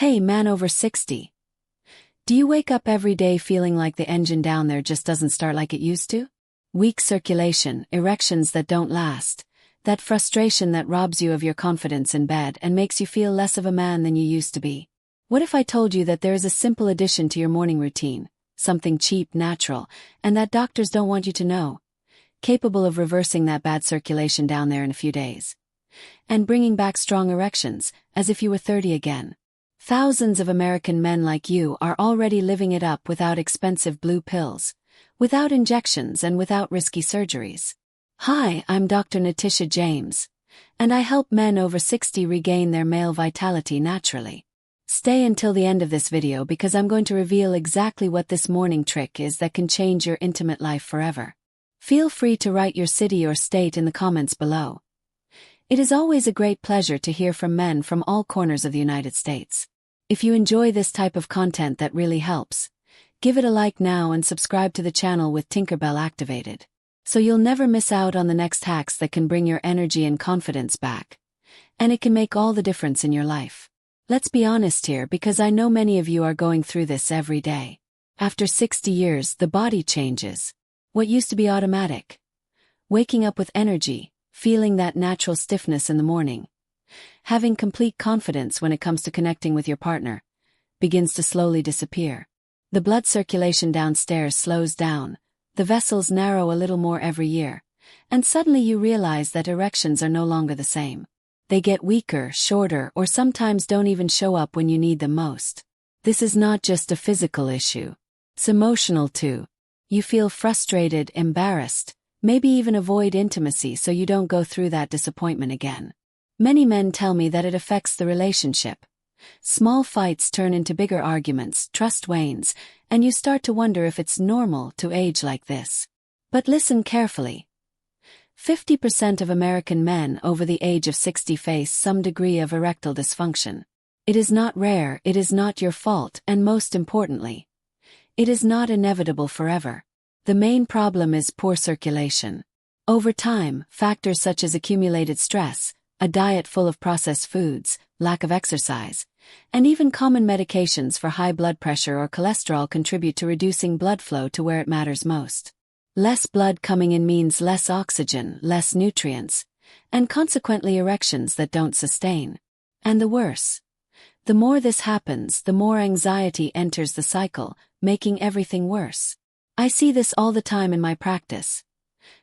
Hey, man over 60. Do you wake up every day feeling like the engine down there just doesn't start like it used to? Weak circulation, erections that don't last, that frustration that robs you of your confidence in bed and makes you feel less of a man than you used to be. What if I told you that there is a simple addition to your morning routine, something cheap, natural, and that doctors don't want you to know, capable of reversing that bad circulation down there in a few days, and bringing back strong erections, as if you were 30 again? Thousands of American men like you are already living it up without expensive blue pills, without injections and without risky surgeries. Hi, I'm Dr. Natisha James, and I help men over 60 regain their male vitality naturally. Stay until the end of this video because I'm going to reveal exactly what this morning trick is that can change your intimate life forever. Feel free to write your city or state in the comments below. It is always a great pleasure to hear from men from all corners of the United States. If you enjoy this type of content that really helps, give it a like now and subscribe to the channel with Tinkerbell activated, so you'll never miss out on the next hacks that can bring your energy and confidence back, and it can make all the difference in your life. Let's be honest here because I know many of you are going through this every day. After 60 years, the body changes. What used to be automatic, waking up with energy, feeling that natural stiffness in the morning, having complete confidence when it comes to connecting with your partner, begins to slowly disappear. The blood circulation downstairs slows down, the vessels narrow a little more every year, and suddenly you realize that erections are no longer the same. They get weaker, shorter, or sometimes don't even show up when you need them most. This is not just a physical issue. It's emotional too. You feel frustrated, embarrassed, maybe even avoid intimacy so you don't go through that disappointment again. Many men tell me that it affects the relationship. Small fights turn into bigger arguments, trust wanes, and you start to wonder if it's normal to age like this. But listen carefully. 50% of American men over the age of 60 face some degree of erectile dysfunction. It is not rare, it is not your fault, and most importantly, it is not inevitable forever. The main problem is poor circulation. Over time, factors such as accumulated stress, a diet full of processed foods, lack of exercise, and even common medications for high blood pressure or cholesterol contribute to reducing blood flow to where it matters most. Less blood coming in means less oxygen, less nutrients, and consequently erections that don't sustain. And the worse. The more this happens, the more anxiety enters the cycle, making everything worse. I see this all the time in my practice.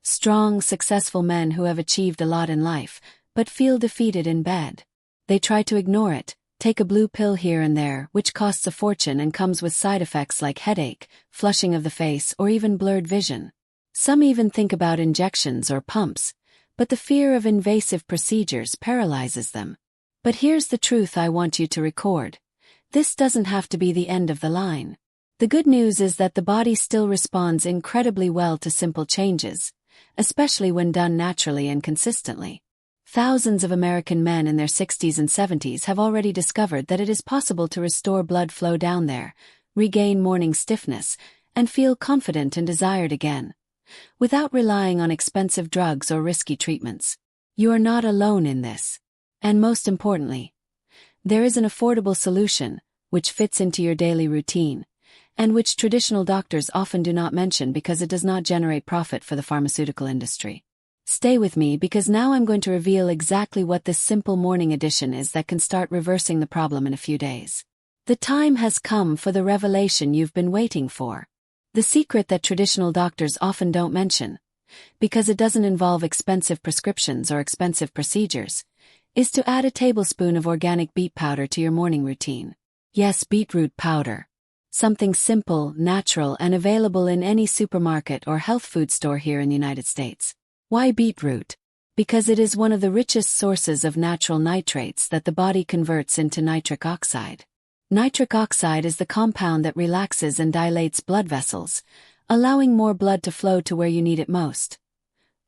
Strong, successful men who have achieved a lot in life, but feel defeated in bed. They try to ignore it, take a blue pill here and there, which costs a fortune and comes with side effects like headache, flushing of the face, or even blurred vision. Some even think about injections or pumps, but the fear of invasive procedures paralyzes them. But here's the truth I want you to record. This doesn't have to be the end of the line. The good news is that the body still responds incredibly well to simple changes, especially when done naturally and consistently. Thousands of American men in their 60s and 70s have already discovered that it is possible to restore blood flow down there, regain morning stiffness, and feel confident and desired again, without relying on expensive drugs or risky treatments. You are not alone in this. And most importantly, there is an affordable solution, which fits into your daily routine, and which traditional doctors often do not mention because it does not generate profit for the pharmaceutical industry. Stay with me because now I'm going to reveal exactly what this simple morning addition is that can start reversing the problem in a few days. The time has come for the revelation you've been waiting for. The secret that traditional doctors often don't mention, because it doesn't involve expensive prescriptions or expensive procedures, is to add a tablespoon of organic beet powder to your morning routine. Yes, beetroot powder. Something simple, natural, and available in any supermarket or health food store here in the United States. Why beetroot? Because it is one of the richest sources of natural nitrates that the body converts into nitric oxide. Nitric oxide is the compound that relaxes and dilates blood vessels, allowing more blood to flow to where you need it most.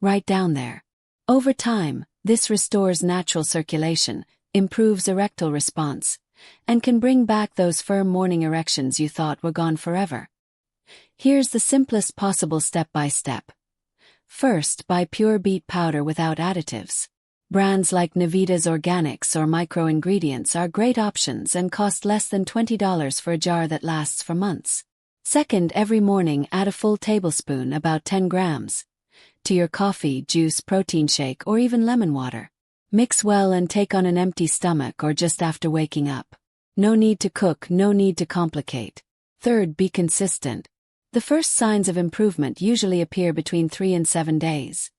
Right down there. Over time, this restores natural circulation, improves erectile response, and can bring back those firm morning erections you thought were gone forever. Here's the simplest possible step-by-step. First, buy pure beet powder without additives. Brands like Navitas Organics or Micro Ingredients are great options and cost less than $20 for a jar that lasts for months. Second, every morning add a full tablespoon, about 10 grams, to your coffee, juice, protein shake, or even lemon water. Mix well and take on an empty stomach or just after waking up. No need to cook, no need to complicate. Third, be consistent. The first signs of improvement usually appear between 3 and 7 days.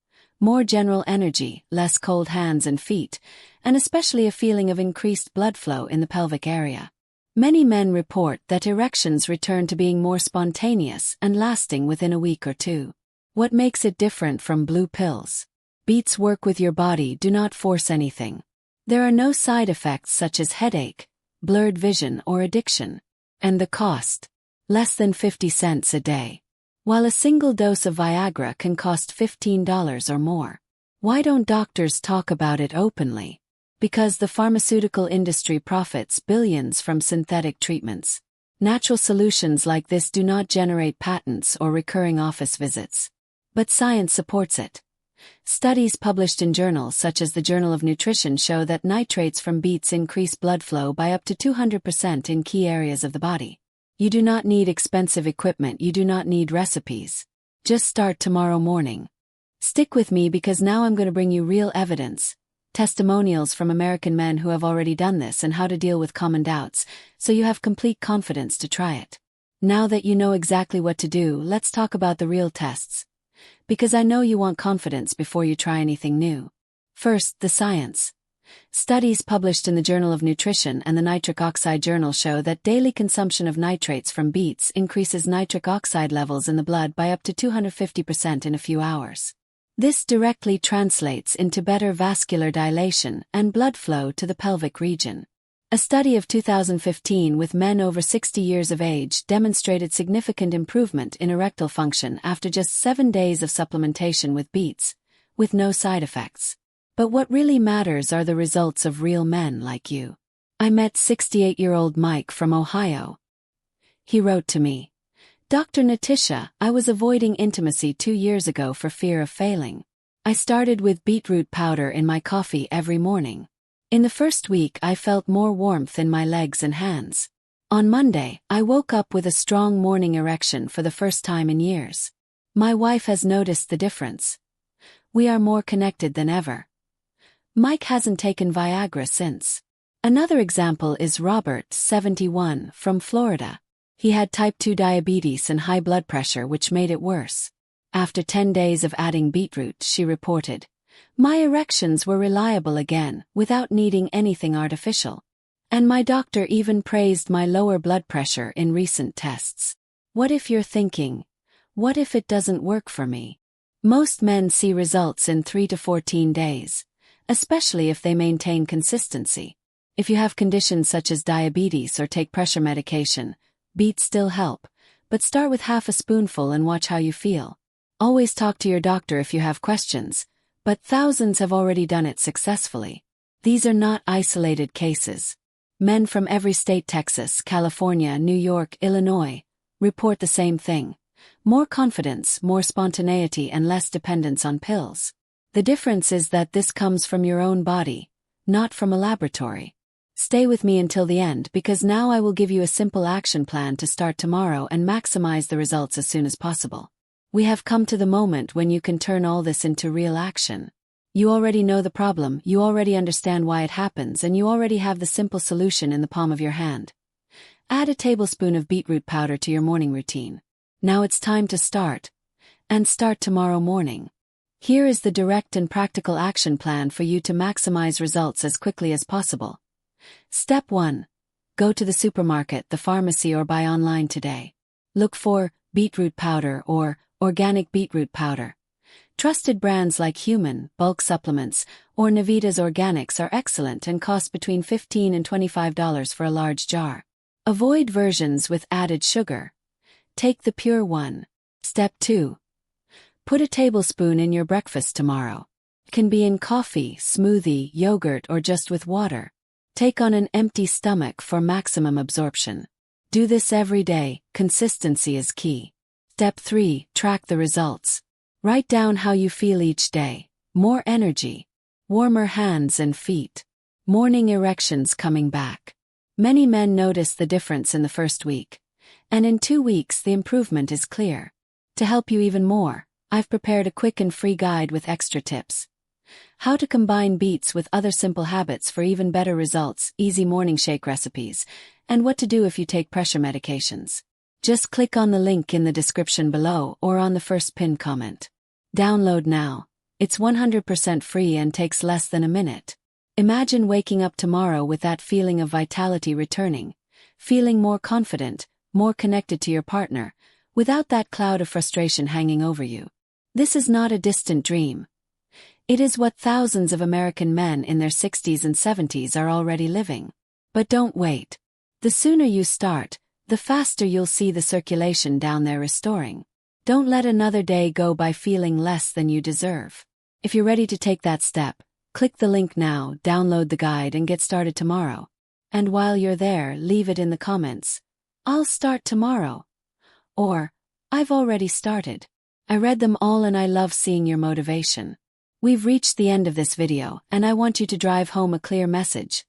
More general energy, less cold hands and feet, and especially a feeling of increased blood flow in the pelvic area. Many men report that erections return to being more spontaneous and lasting within a week or two. What makes it different from blue pills? Beets work with your body, do not force anything. There are no side effects such as headache, blurred vision, or addiction. And the cost? Less than 50 cents a day. While a single dose of Viagra can cost $15 or more. Why don't doctors talk about it openly? Because the pharmaceutical industry profits billions from synthetic treatments. Natural solutions like this do not generate patents or recurring office visits. But science supports it. Studies published in journals such as the Journal of Nutrition show that nitrates from beets increase blood flow by up to 200% in key areas of the body. You do not need expensive equipment, you do not need recipes. Just start tomorrow morning. Stick with me because now I'm going to bring you real evidence, testimonials from American men who have already done this and how to deal with common doubts, so you have complete confidence to try it. Now that you know exactly what to do, let's talk about the real tests. Because I know you want confidence before you try anything new. First, the science. Studies published in the Journal of Nutrition and the Nitric Oxide Journal show that daily consumption of nitrates from beets increases nitric oxide levels in the blood by up to 250% in a few hours. This directly translates into better vascular dilation and blood flow to the pelvic region. A study of 2015 with men over 60 years of age demonstrated significant improvement in erectile function after just 7 days of supplementation with beets, with no side effects. But what really matters are the results of real men like you. I met 68-year-old Mike from Ohio. He wrote to me, "Dr. Natisha, I was avoiding intimacy 2 years ago for fear of failing. I started with beetroot powder in my coffee every morning. In the first week I felt more warmth in my legs and hands. On Monday, I woke up with a strong morning erection for the first time in years. My wife has noticed the difference. We are more connected than ever." Mike hasn't taken Viagra since. Another example is Robert, 71, from Florida. He had type 2 diabetes and high blood pressure, which made it worse. After 10 days of adding beetroot, she reported, "My erections were reliable again, without needing anything artificial. And my doctor even praised my lower blood pressure in recent tests." What if you're thinking, what if it doesn't work for me? Most men see results in 3 to 14 days. Especially if they maintain consistency. If you have conditions such as diabetes or take pressure medication, beets still help, but start with half a spoonful and watch how you feel. Always talk to your doctor if you have questions, but thousands have already done it successfully. These are not isolated cases. Men from every state, Texas, California, New York, Illinois, report the same thing. More confidence, more spontaneity, and less dependence on pills. The difference is that this comes from your own body, not from a laboratory. Stay with me until the end because now I will give you a simple action plan to start tomorrow and maximize the results as soon as possible. We have come to the moment when you can turn all this into real action. You already know the problem, you already understand why it happens, and you already have the simple solution in the palm of your hand. Add a tablespoon of beetroot powder to your morning routine. Now it's time to start. And start tomorrow morning. Here is the direct and practical action plan for you to maximize results as quickly as possible. Step 1. Go to the supermarket, the pharmacy, or buy online today. Look for beetroot powder or organic beetroot powder. Trusted brands like Human, bulk supplements, or Navitas Organics are excellent and cost between $15 and $25 for a large jar. Avoid versions with added sugar. Take the pure one. Step 2. Put a tablespoon in your breakfast tomorrow. It can be in coffee, smoothie, yogurt, or just with water. Take on an empty stomach for maximum absorption. Do this every day, consistency is key. Step 3. Track the results. Write down how you feel each day. More energy. warmer hands and feet. Morning erections coming back. Many men notice the difference in the first week, and in 2 weeks the improvement is clear. To help you even more, I've prepared a quick and free guide with extra tips. How to combine beets with other simple habits for even better results, easy morning shake recipes, and what to do if you take pressure medications. Just click on the link in the description below or on the first pinned comment. Download now. It's 100% free and takes less than a minute. Imagine waking up tomorrow with that feeling of vitality returning, feeling more confident, more connected to your partner, without that cloud of frustration hanging over you. This is not a distant dream. It is what thousands of American men in their 60s and 70s are already living. But don't wait. The sooner you start, the faster you'll see the circulation down there restoring. Don't let another day go by feeling less than you deserve. If you're ready to take that step, click the link now, download the guide and get started tomorrow. And while you're there, leave it in the comments. I'll start tomorrow. Or, I've already started. I read them all and I love seeing your motivation. We've reached the end of this video, and I want you to drive home a clear message.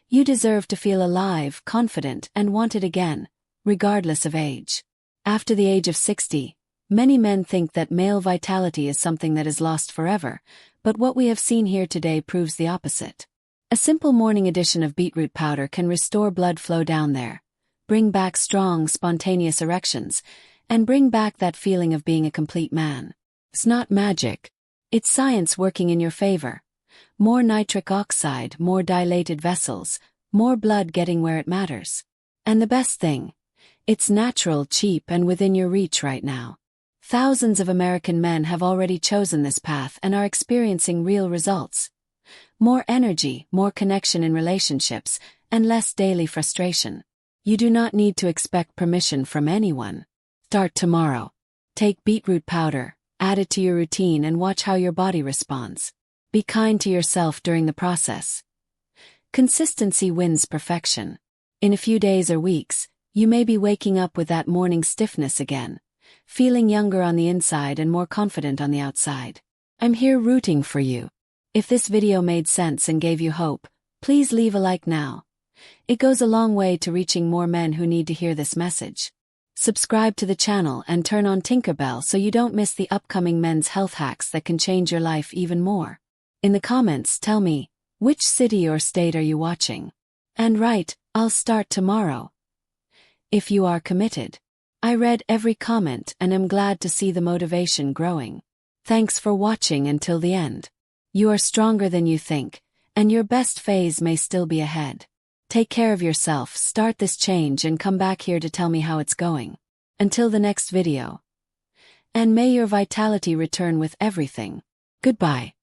You deserve to feel alive, confident, and wanted again, regardless of age. After the age of 60, many men think that male vitality is something that is lost forever, but what we have seen here today proves the opposite. A simple morning addition of beetroot powder can restore blood flow down there, bring back strong, spontaneous erections, and bring back that feeling of being a complete man. It's not magic. It's science working in your favor. More nitric oxide, more dilated vessels, more blood getting where it matters. And the best thing, it's natural, cheap, and within your reach right now. Thousands of American men have already chosen this path and are experiencing real results. More energy, more connection in relationships, and less daily frustration. You do not need to expect permission from anyone. Start tomorrow. Take beetroot powder, add it to your routine and watch how your body responds. Be kind to yourself during the process. Consistency wins perfection. In a few days or weeks, you may be waking up with that morning stiffness again, feeling younger on the inside and more confident on the outside. I'm here rooting for you. If this video made sense and gave you hope, please leave a like now. It goes a long way to reaching more men who need to hear this message. Subscribe to the channel and turn on Tinkerbell so you don't miss the upcoming men's health hacks that can change your life even more. In the comments, tell me, which city or state are you watching? And write, I'll start tomorrow. If you are committed. I read every comment and am glad to see the motivation growing. Thanks for watching until the end. You are stronger than you think, and your best phase may still be ahead. Take care of yourself, start this change and come back here to tell me how it's going. Until the next video. And may your vitality return with everything. Goodbye.